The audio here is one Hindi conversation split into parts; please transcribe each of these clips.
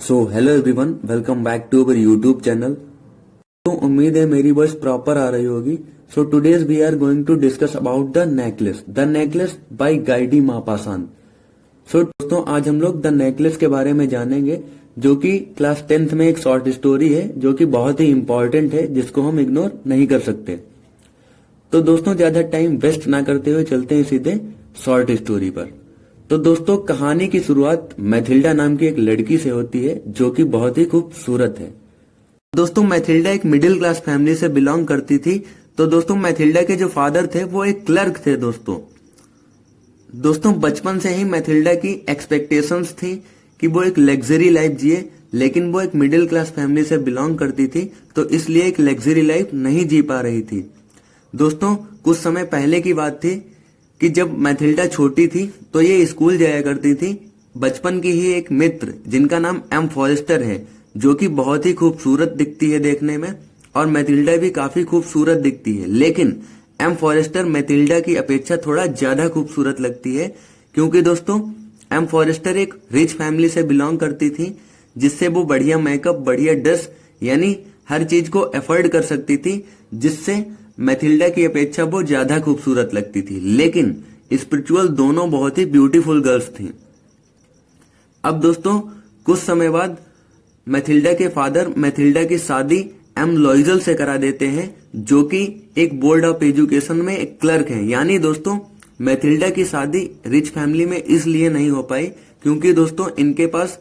So hello everyone, welcome back to our YouTube channel. तो उम्मीद है मेरी वॉइस प्रॉपर आ रही होगी। So today's we are going to discuss about the necklace by Guy de Maupassant. So दोस्तों, आज हम लोग द नेकलेस के बारे में जानेंगे, जो कि क्लास 10th में एक शॉर्ट स्टोरी है जो कि बहुत ही इंपॉर्टेंट है, जिसको हम इग्नोर नहीं कर सकते। तो दोस्तों, ज्यादा टाइम वेस्ट ना करते हुए चलते हैं सीधे शॉर्ट स्टोरी पर। तो दोस्तों, कहानी की शुरुआत मैथिल्डा नाम की एक लड़की से होती है, जो कि बहुत ही खूबसूरत है। दोस्तों, मैथिल्डा एक मिडिल क्लास फैमिली से बिलोंग करती थी। तो दोस्तों, मैथिल्डा के जो फादर थे वो एक क्लर्क थे। दोस्तों बचपन से ही मैथिल्डा की एक्सपेक्टेशंस थी कि वो एक लग्जरी लाइफ जिए, लेकिन वो एक मिडिल क्लास फैमिली से बिलोंग करती थी, तो इसलिए एक लग्जरी लाइफ नहीं जी पा रही थी। दोस्तों, कुछ समय पहले की बात थी कि जब मैथिल्डा छोटी थी तो ये स्कूल जाया करती थी। बचपन की ही एक मित्र जिनका नाम एम फॉरेस्टर है, जो कि बहुत ही खूबसूरत दिखती है देखने में, और मैथिल्डा भी काफी खूबसूरत दिखती है। लेकिन एम फॉरेस्टर मैथिल्डा की अपेक्षा थोड़ा ज्यादा खूबसूरत लगती है, क्योंकि दोस्तों एम फॉरेस्टर एक रिच फैमिली से बिलोंग करती थी, जिससे वो बढ़िया मेकअप, बढ़िया ड्रेस, यानी हर चीज को एफोर्ड कर सकती थी, जिससे मैथिल्डा की अपेक्षा वो ज्यादा खूबसूरत लगती थी। लेकिन स्पिरिचुअल दोनों बहुत ही ब्यूटीफुल गर्ल्स थी। अब दोस्तों, कुछ समय बाद मैथिल्डा के फादर मैथिल्डा की शादी एम लॉइजल से करा देते हैं, जो कि एक बोर्ड ऑफ एजुकेशन में एक क्लर्क हैं। यानी दोस्तों, मैथिल्डा की शादी रिच फैमिली में इसलिए नहीं हो पाई क्योंकि दोस्तों इनके पास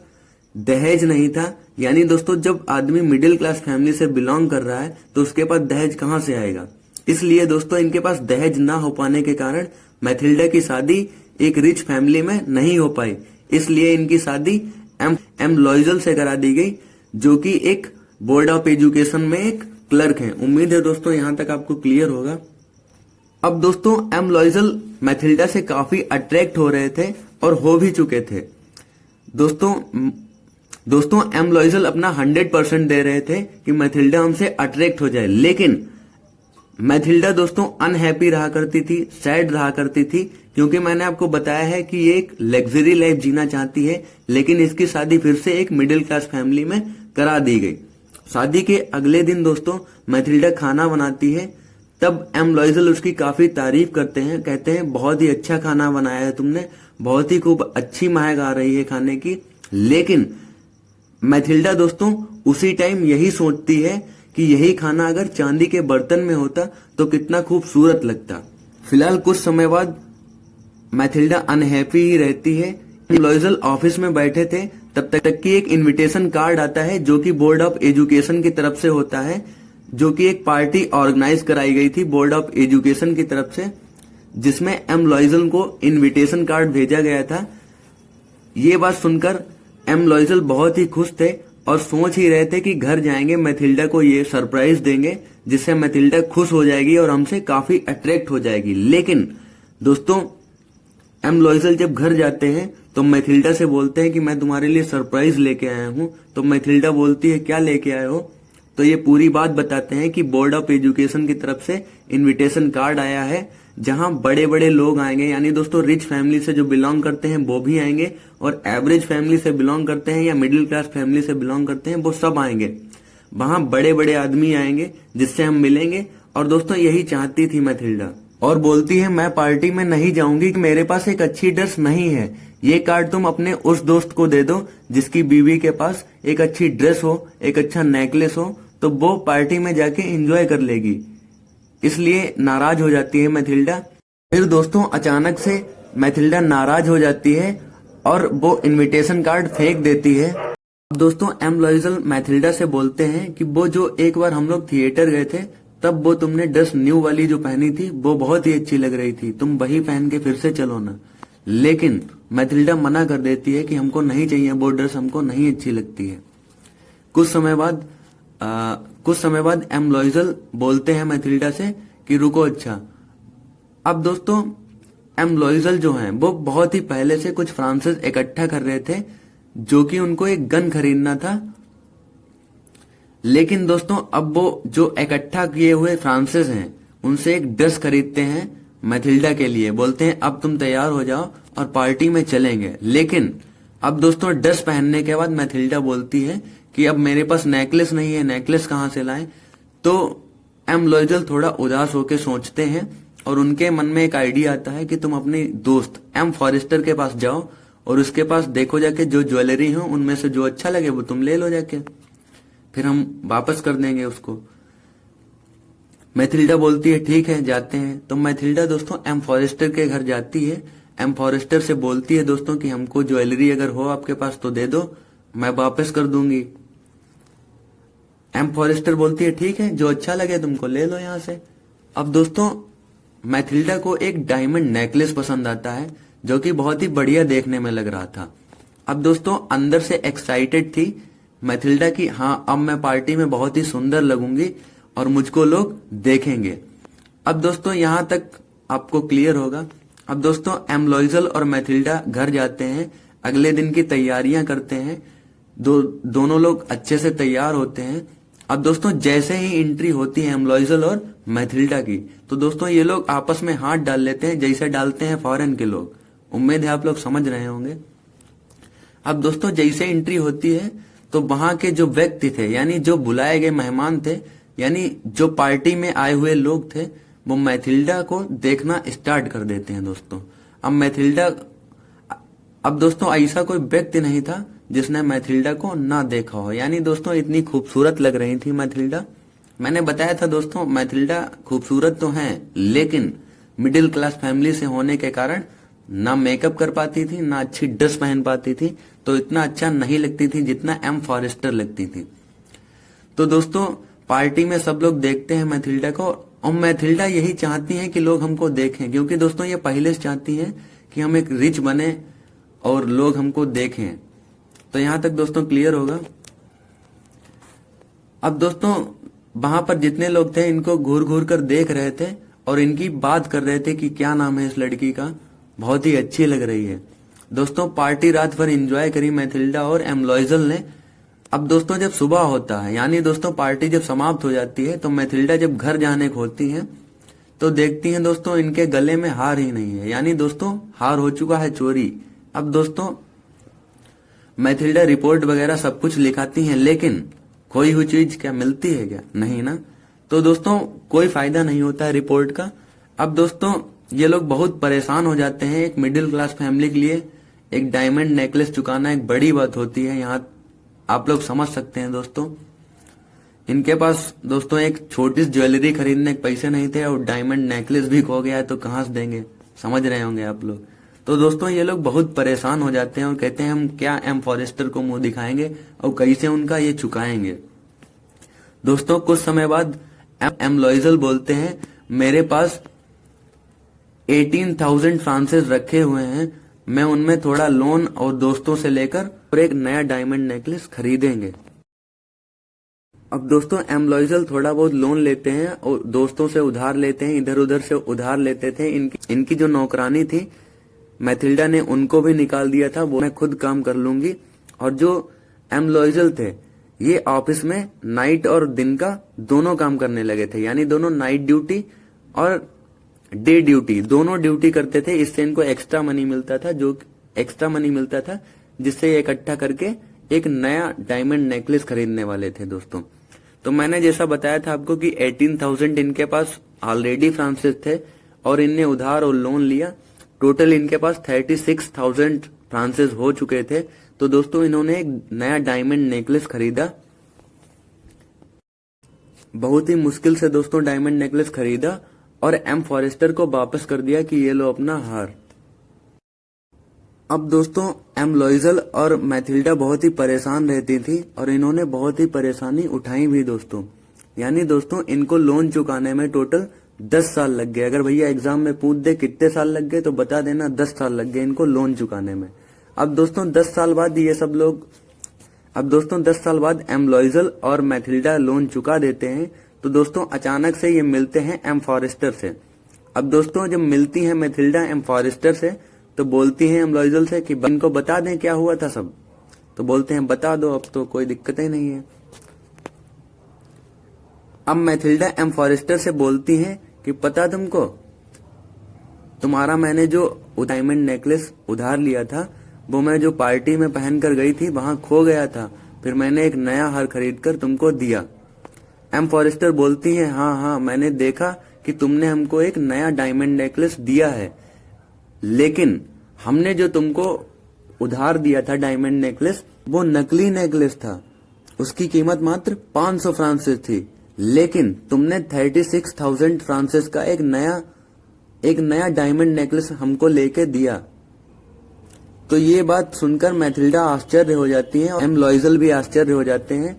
दहेज नहीं था। यानी दोस्तों, जब आदमी मिडिल क्लास फैमिली से बिलोंग कर रहा है तो उसके पास दहेज कहां से आएगा। इसलिए दोस्तों, इनके पास दहेज ना हो पाने के कारण मैथिल्डा की शादी एक रिच फैमिली में नहीं हो पाई। इसलिए इनकी शादी एम लॉइजल से करा दी गई, जो कि एक बोर्ड ऑफ एजुकेशन में एक क्लर्क हैं। उम्मीद है दोस्तों यहां तक आपको क्लियर होगा। अब दोस्तों, एम लॉइजल मैथिल्डा से काफी अट्रैक्ट हो रहे थे और हो भी चुके थे। दोस्तों एम लॉइजल अपना 100% दे रहे थे कि मैथिल्डा हमसे अट्रैक्ट हो जाए, लेकिन मैथिल्डा दोस्तों अनहैप्पी रहा करती थी, सैड रहा करती थी, क्योंकि मैंने आपको बताया है कि ये एक लग्जरी लाइफ जीना चाहती है। लेकिन इसकी शादी फिर से एक मिडिल क्लास फैमिली में करा दी गई। शादी के अगले दिन दोस्तों मैथिल्डा खाना बनाती है, तब एम लॉइजल उसकी काफी तारीफ करते हैं, कहते हैं बहुत ही अच्छा खाना बनाया है तुमने, बहुत ही खूब अच्छी महक आ रही है खाने की। लेकिन मैथिल्डा दोस्तों उसी टाइम यही सोचती है कि यही खाना अगर चांदी के बर्तन में होता तो कितना खूबसूरत लगता। फिलहाल कुछ समय बाद मैथिल्डा अनहैप्पी ही रहती है। लॉइजल ऑफिस में बैठे थे, तब तक की एक इनविटेशन कार्ड आता है, जो कि बोर्ड ऑफ एजुकेशन की तरफ से होता है, जो कि एक पार्टी ऑर्गेनाइज कराई गई थी बोर्ड ऑफ एजुकेशन की तरफ से, जिसमें एम लॉइजल को इनविटेशन कार्ड भेजा गया था। ये बात सुनकर एम लॉइजल बहुत ही खुश थे और सोच ही रहे थे कि घर जाएंगे, मैथिल्डा को ये सरप्राइज देंगे, जिससे मैथिल्डा खुश हो जाएगी और हमसे काफी अट्रैक्ट हो जाएगी। लेकिन दोस्तों, एम लॉइजल जब घर जाते हैं तो मैथिल्डा से बोलते हैं कि मैं तुम्हारे लिए सरप्राइज लेके आया हूं। तो मैथिल्डा बोलती है, क्या लेके आए हो। तो ये पूरी बात बताते हैं कि बोर्ड ऑफ एजुकेशन की तरफ से इनविटेशन कार्ड आया है, जहां बड़े बड़े लोग आएंगे। यानी दोस्तों, रिच फैमिली से जो बिलोंग करते हैं वो भी आएंगे, और एवरेज फैमिली से बिलोंग करते हैं या मिडिल क्लास फैमिली से बिलोंग करते हैं वो सब आएंगे। वहां बड़े बड़े आदमी आएंगे जिससे हम मिलेंगे। और दोस्तों यही चाहती थी मैथिल्डा, और बोलती है मैं पार्टी में नहीं जाऊंगी, मेरे पास एक अच्छी ड्रेस नहीं है। ये कार्ड तुम अपने उस दोस्त को दे दो जिसकी बीवी के पास एक अच्छी ड्रेस हो, एक अच्छा नेकलेस हो, तो वो पार्टी में जाके एंजॉय कर लेगी। इसलिए नाराज हो जाती है मैथिल्डा। फिर दोस्तों अचानक से मैथिल्डा नाराज हो जाती है और वो इनविटेशन कार्ड फेंक देती है। दोस्तों एम लॉइजल मैथिल्डा से बोलते हैं कि वो जो एक बार हम लोग थिएटर गए थे, तब वो तुमने ड्रेस न्यू वाली जो पहनी थी वो बहुत ही अच्छी लग रही थी, तुम वही पहन के फिर से चलो ना। लेकिन मैथिल्डा मना कर देती है कि हमको नहीं चाहिए वो ड्रेस, हमको नहीं अच्छी लगती है। कुछ समय बाद एम लॉइजल बोलते हैं मैथिल्डा से कि रुको अच्छा। अब दोस्तों एम लॉइजल जो हैं वो बहुत ही पहले से कुछ फ्रांसेस इकट्ठा कर रहे थे, जो कि उनको एक गन खरीदना था। लेकिन दोस्तों अब वो जो इकट्ठा किए हुए फ्रांसेस हैं उनसे एक ड्रेस खरीदते हैं मैथिल्डा के लिए। बोलते हैं अब तुम तैयार हो जाओ और पार्टी में चलेंगे। लेकिन अब दोस्तों ड्रेस पहनने के बाद मैथिल्डा बोलती है कि अब मेरे पास नेकलेस नहीं है, नेकलेस कहाँ से लाएं। तो एम लॉयजल थोड़ा उदास होकर सोचते हैं और उनके मन में एक आइडिया आता है कि तुम अपनी दोस्त एम फॉरेस्टर के पास जाओ और उसके पास देखो जाके, जो ज्वेलरी हो उनमें से जो अच्छा लगे वो तुम ले लो जाके, फिर हम वापस कर देंगे उसको। मैथिल्डा बोलती है ठीक है जाते हैं। तो मैथिल्डा दोस्तों एम फॉरेस्टर के घर जाती है। एम फॉरेस्टर से बोलती है दोस्तों कि हमको ज्वेलरी अगर हो आपके पास तो दे दो, मैं वापस कर दूंगी। एम फॉरेस्टर बोलती है ठीक है, जो अच्छा लगे तुमको ले लो यहां से। अब दोस्तों मैथिल्डा को एक डायमंड नेकलेस पसंद आता है जो कि बहुत ही बढ़िया देखने में लग रहा था। अब दोस्तों अंदर से एक्साइटेड थी मैथिल्डा की, हाँ अब मैं पार्टी में बहुत ही सुंदर लगूंगी और मुझको लोग देखेंगे। अब दोस्तों यहां तक आपको क्लियर होगा। अब दोस्तों एम लॉयजल और मैथिल्डा घर जाते हैं, अगले दिन की तैयारियां करते हैं। दोनों लोग अच्छे से तैयार होते हैं। अब दोस्तों जैसे ही एंट्री होती है एम लॉयजल और मैथिल्डा की, तो दोस्तों ये लोग आपस में हाथ डाल लेते हैं जैसे डालते हैं फॉरेन के लोग। उम्मीद है आप लोग समझ रहे होंगे। अब दोस्तों जैसे एंट्री होती है तो वहां के जो व्यक्ति थे, यानी जो बुलाए गए मेहमान थे, यानी जो पार्टी में आए हुए लोग थे, वो मैथिल्डा को देखना स्टार्ट कर देते हैं दोस्तों। अब दोस्तों ऐसा कोई व्यक्ति नहीं था जिसने मैथिल्डा को ना देखा हो, यानी दोस्तों इतनी खूबसूरत लग रही थी मैथिल्डा। मैंने बताया था दोस्तों मैथिल्डा खूबसूरत तो है, लेकिन मिडिल क्लास फैमिली से होने के कारण ना मेकअप कर पाती थी, ना अच्छी ड्रेस पहन पाती थी, तो इतना अच्छा नहीं लगती थी जितना एम फॉरेस्टर लगती थी। तो दोस्तों पार्टी में सब लोग देखते हैं मैथिल्डा को और मैथिल्डा यही चाहती हैं कि लोग हमको देखें, क्योंकि दोस्तों ये पहले से चाहती हैं कि हम एक रिच बने और लोग हमको देखें। तो यहां तक दोस्तों क्लियर होगा। अब दोस्तों वहां पर जितने लोग थे इनको घूर घूर कर देख रहे थे और इनकी बात कर रहे थे कि क्या नाम है इस लड़की का, बहुत ही अच्छी लग रही है। दोस्तों पार्टी रात भर एंजॉय करी मैथिल्डा और एम लॉयजल ने। अब दोस्तों जब सुबह होता है, यानी दोस्तों पार्टी जब समाप्त हो जाती है, तो मैथिल्डा जब घर जाने को होती है तो देखती हैं दोस्तों इनके गले में हार ही नहीं है, यानी दोस्तों हार हो चुका है चोरी। अब दोस्तों मैथिल्डा रिपोर्ट वगैरह सब कुछ लिखाती हैं, लेकिन खोई हुई चीज क्या मिलती है क्या? नहीं ना। तो दोस्तों कोई फायदा नहीं होता है रिपोर्ट का। अब दोस्तों ये लोग बहुत परेशान हो जाते हैं। एक मिडिल क्लास फैमिली के लिए एक डायमंड नेकलेस चुकाना एक बड़ी बात होती है, यहाँ आप लोग समझ सकते हैं दोस्तों। इनके पास दोस्तों एक छोटी सी ज्वेलरी खरीदने के पैसे नहीं थे और डायमंड नेकलेस भी खो गया है, तो कहां से देंगे, समझ रहे होंगे आप लोग। तो दोस्तों ये लोग बहुत परेशान हो जाते हैं और कहते हैं हम क्या एम फॉरेस्टर को मुंह दिखाएंगे और कैसे उनका ये चुकाएंगे। दोस्तों कुछ समय बाद एम लॉयजल बोलते हैं मेरे पास 18,000 फ्रांसेस रखे हुए हैं, मैं उनमें थोड़ा लोन और दोस्तों से लेकर और एक नया डायमंड नेकलेस खरीदेंगे। अब दोस्तों एम लॉयजल थोड़ा बहुत लोन लेते हैं और दोस्तों से उधार लेते हैं, इधर उधर से उधार लेते थे। इनकी जो नौकरानी थी मैथिल्डा ने उनको भी निकाल दिया था, वो मैं खुद काम कर लूंगी। और जो एम लॉयजल थे ये ऑफिस में नाइट और दिन का दोनों काम करने लगे थे, यानी दोनों नाइट ड्यूटी और डे ड्यूटी दोनों ड्यूटी करते थे। इससे इनको एक्स्ट्रा मनी मिलता था, जिससे इकट्ठा करके एक नया डायमंड नेकलेस खरीदने वाले थे दोस्तों। तो मैंने जैसा बताया था आपको कि 18,000 इनके पास ऑलरेडी फ्रांसेस थे और इनने उधार और लोन लिया। टोटल इनके पास 36,000 फ्रांसेस हो चुके थे। तो दोस्तों इन्होंने एक नया डायमंड नेकलेस खरीदा, बहुत ही मुश्किल से दोस्तों डायमंड नेकलेस खरीदा और एम फॉरेस्टर को वापस कर दिया कि ये लो अपना हार। अब दोस्तों एम लॉयजल और मैथिल्डा बहुत ही परेशान रहती थी और इन्होंने बहुत ही परेशानी उठाई भी दोस्तों। यानी दोस्तों इनको लोन चुकाने में टोटल 10 साल लग गए। अगर भैया एग्जाम में पूछ दे कितने साल लग गए तो बता देना 10 साल लग गए इनको लोन चुकाने में। अब दोस्तों 10 साल बाद एम लॉयजल और मैथिल्डा लोन चुका देते हैं। तो दोस्तों अचानक से ये मिलते हैं एम फॉरेस्टर से। अब दोस्तों जब मिलती हैं मैथिल्डा एम फॉरेस्टर से तो बोलती हैं एम लॉयजल से कि इनको बता दें क्या हुआ था सब। तो बोलते हैं बता दो, अब तो कोई दिक्कत ही नहीं है। अब मैथिल्डा एम फॉरेस्टर से बोलती हैं कि पता तुमको, तुम्हारा मैंने जो डायमंड नेकलेस उधार लिया था वो मैं जो पार्टी में पहन कर गई थी वहां खो गया था, फिर मैंने एक नया हार खरीद कर तुमको दिया। एम फॉरेस्टर बोलती हैं, हाँ हाँ मैंने देखा कि तुमने हमको एक नया डायमंड नेकलेस दिया है, लेकिन हमने जो तुमको उधार दिया था डायमंड नेकलेस, वो नकली नेकलेस था। उसकी कीमत मात्र 500 फ्रांसिस थी, लेकिन तुमने 36,000 फ्रांसिस का एक नया डायमंड नेकलेस हमको लेके दिया। तो ये बात सुनकर मैथिल्डा आश्चर्य हो जाती है, एम लॉइजल भी आश्चर्य हो जाते हैं।